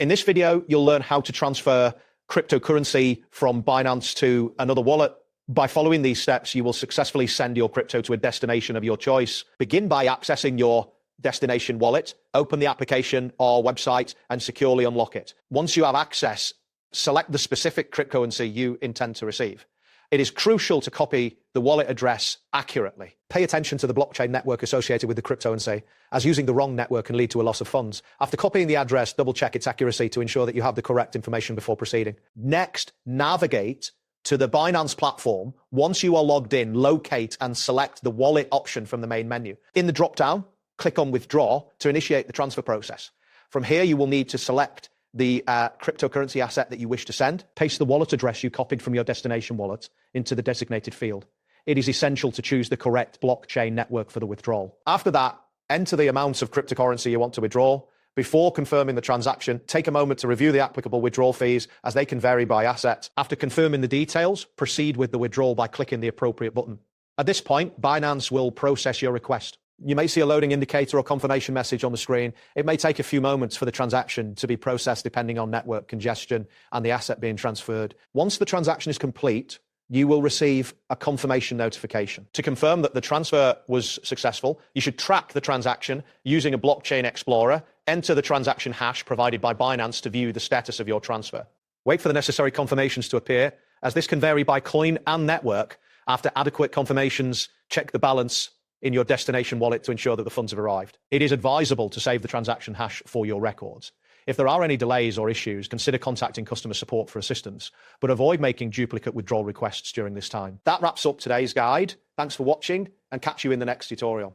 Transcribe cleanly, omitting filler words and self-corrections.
In this video, you'll learn how to transfer cryptocurrency from Binance to another wallet. By following these steps, you will successfully send your crypto to a destination of your choice. Begin by accessing your destination wallet, open the application or website, and securely unlock it. Once you have access, select the specific cryptocurrency you intend to receive. It is crucial to copy the wallet address accurately. Pay attention to the blockchain network associated with the cryptocurrency, as using the wrong network can lead to a loss of funds. After copying the address, double-check its accuracy to ensure that you have the correct information before proceeding. Next, navigate to the Binance platform. Once you are logged in, locate and select the wallet option from the main menu. In the drop-down, click on Withdrawal to initiate the transfer process. From here, you will need to select the cryptocurrency asset that you wish to send. Paste the wallet address you copied from your destination wallet into the designated field. It is essential to choose the correct blockchain network for the withdrawal. After that, enter the amount of cryptocurrency you want to withdraw. Before confirming the transaction, take a moment to review the applicable withdrawal fees, as they can vary by asset. After confirming the details, proceed with the withdrawal by clicking the appropriate button. At this point, Binance will process your request. You may see a loading indicator or confirmation message on the screen. It may take a few moments for the transaction to be processed depending on network congestion and the asset being transferred. Once the transaction is complete, you will receive a confirmation notification. To confirm that the transfer was successful, you should track the transaction using a blockchain explorer. Enter the transaction hash provided by Binance to view the status of your transfer. Wait for the necessary confirmations to appear, as this can vary by coin and network. After adequate confirmations, check the balance in your destination wallet to ensure that the funds have arrived. It is advisable to save the transaction hash for your records. If there are any delays or issues, consider contacting customer support for assistance, but avoid making duplicate withdrawal requests during this time. That wraps up today's guide. Thanks for watching, and catch you in the next tutorial.